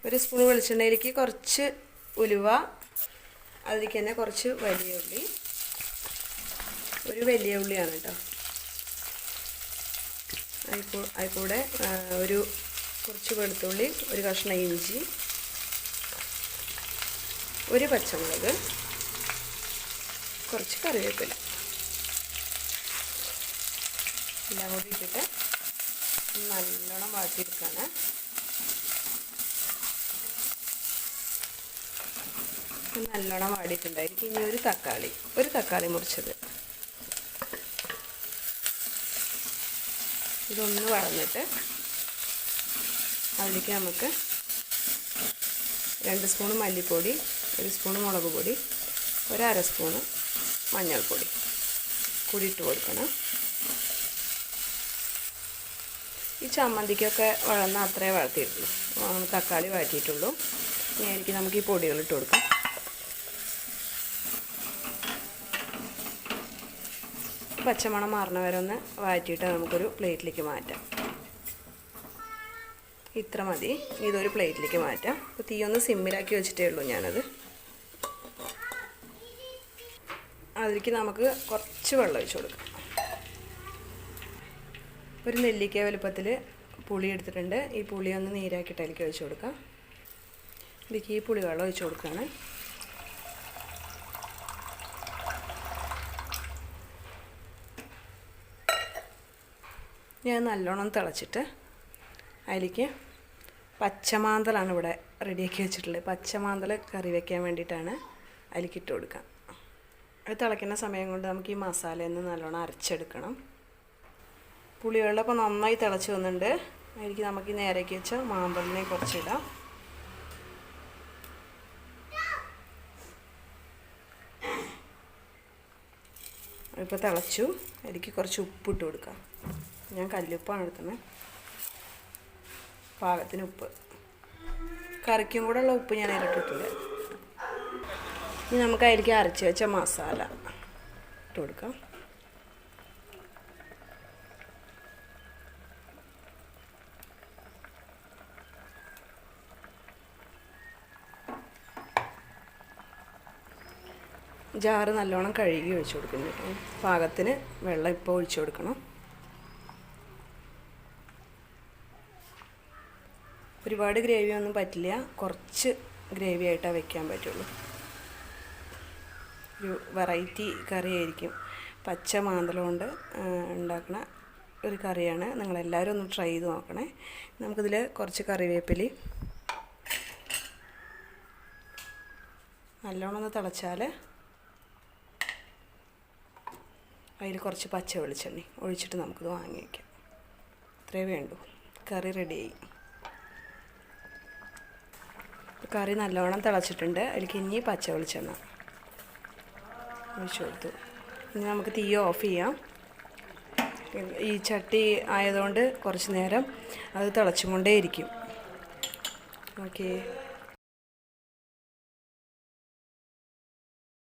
ഒരു സ്പൂൺ വെളിച്ചെണ്ണയിലേക്ക് കുറച്ച് ഉലുവ, അതിലേക്ക് തന്നെ കുറച്ച് വലിയ ഉള്ളി, ഒരു വലിയ ഉള്ളിയാണ് കേട്ടോ. അതിൽക്കൂടെ ഒരു കുറച്ച് വെളുത്തുള്ളി, ഒരു കഷ്ണം ഇഞ്ചി, ഒരു പച്ചമുളക്, കുറച്ച് കറിവേപ്പില എല്ലാം കൂടി ഇട്ടിട്ട് നല്ലോണം വാട്ടിയെടുക്കാണ്. നല്ലോണം വാടിയിട്ടുണ്ടായിരിക്കും. ഇനി ഒരു തക്കാളി മുറിച്ചത്, ഇതൊന്ന് വഴന്നിട്ട് അതിലേക്ക് നമുക്ക് 2 സ്പൂൺ മല്ലിപ്പൊടി, 1 സ്പൂൺ മുളക് പൊടി, 1/2 സ്പൂൺ മഞ്ഞൾപ്പൊടി കൂടി ഇട്ട് കൊടുക്കണം. ഈ ചമ്മന്തിക്കൊക്കെ വഴന്ന അത്രേ വഴത്തിയിട്ടുള്ളൂ, തക്കാളി വഴറ്റിയിട്ടുള്ളൂ. ഇനി നമുക്ക് ഈ പൊടികൾ ഇട്ട് കൊടുക്കാം. പച്ചമണം മാറണ വരെ ഒന്ന് വഴറ്റിയിട്ട് നമുക്കൊരു പ്ലേറ്റിലേക്ക് മാറ്റാം. ഇത്ര മതി. ഇതൊരു പ്ലേറ്റിലേക്ക് മാറ്റാം. അപ്പോൾ തീ ഒന്ന് സിമ്മിലാക്കി വെച്ചിട്ടേ ഉള്ളൂ ഞാനത്. അതിലേക്ക് നമുക്ക് കുറച്ച് വെള്ളം ഒഴിച്ച് കൊടുക്കാം. ഒരു നെല്ലിക്ക വലുപ്പത്തിൽ പുളി എടുത്തിട്ടുണ്ട്. ഈ പുളി ഒന്ന് നീരാക്കിയിട്ട് അതിലേക്ക് ഒഴിച്ച് കൊടുക്കാം. ഇതിലേക്ക് ഈ പുളി വെള്ളം ഒഴിച്ച് കൊടുക്കുകയാണ്. ഞാൻ നല്ലോണം തിളച്ചിട്ട് അതിലേക്ക് പച്ചമാന്തലാണ് ഇവിടെ റെഡിയാക്കി വെച്ചിട്ടുള്ളത്. പച്ചമാന്തൽ കറി വയ്ക്കാൻ വേണ്ടിയിട്ടാണ് അതിലേക്ക് ഇട്ട് കൊടുക്കുക. അത് തിളയ്ക്കുന്ന സമയം കൊണ്ട് നമുക്ക് ഈ മസാലയൊന്ന് നല്ലോണം അരച്ചെടുക്കണം. പുളിവെള്ളം ഇപ്പോൾ നന്നായി തിളച്ച് വന്നിട്ടുണ്ട്. അതിലേക്ക് നമുക്ക് ഈ നേരേക്ക് വെച്ച മാമ്പലിനെ കുറച്ചിടാം. ഇപ്പോൾ തിളച്ചു. അതിലേക്ക് കുറച്ച് ഉപ്പിട്ട് കൊടുക്കാം. ഞാൻ കല്ലുപ്പാണ് എടുത്തത്. പാകത്തിന് ഉപ്പ്, കറിക്കും കൂടെ ഉള്ള ഉപ്പ് ഞാൻ ഇട്ടിട്ടില്ല. ഇനി നമുക്ക് അതിലേക്ക് അരച്ച് വെച്ച മസാല ഇട്ട് കൊടുക്കാം. ജാറ് നല്ലോണം കഴുകി ഒഴിച്ചു കൊടുക്കുന്നു. പാകത്തിന് വെള്ളം ഇപ്പോൾ ഒഴിച്ചു കൊടുക്കണം. ഒരുപാട് ഗ്രേവി ഒന്നും പറ്റില്ല, കുറച്ച് ഗ്രേവി ആയിട്ടാണ് വെക്കാൻ പറ്റുള്ളൂ. ഒരു വെറൈറ്റി കറിയായിരിക്കും. പച്ച മാന്തൽ കൊണ്ട് ഉണ്ടാക്കുന്ന ഒരു കറിയാണ്. നിങ്ങളെല്ലാവരും ഒന്ന് ട്രൈ ചെയ്ത് നോക്കണേ. നമുക്കിതിൽ കുറച്ച് കറിവേപ്പില നല്ലോണം ഒന്ന് തിളച്ചാൽ അതിൽ കുറച്ച് പച്ച വെളിച്ചെണ്ണ ഒഴിച്ചിട്ട് നമുക്കിത് വാങ്ങി വയ്ക്കാം. ഇത്രയേ വേണ്ടൂ. കറി റെഡിയായി. കറി നല്ലോണം തിളച്ചിട്ടുണ്ട്. അതിലേക്ക് ഇനി പച്ച വെളിച്ചെണ്ണ ഒഴിച്ച് കൊടുത്തു. ഇനി നമുക്ക് തീ ഓഫ് ചെയ്യാം. ഈ ചട്ടി ആയതുകൊണ്ട് കുറച്ച് നേരം അത് തിളച്ചുകൊണ്ടേയിരിക്കും. ഓക്കേ.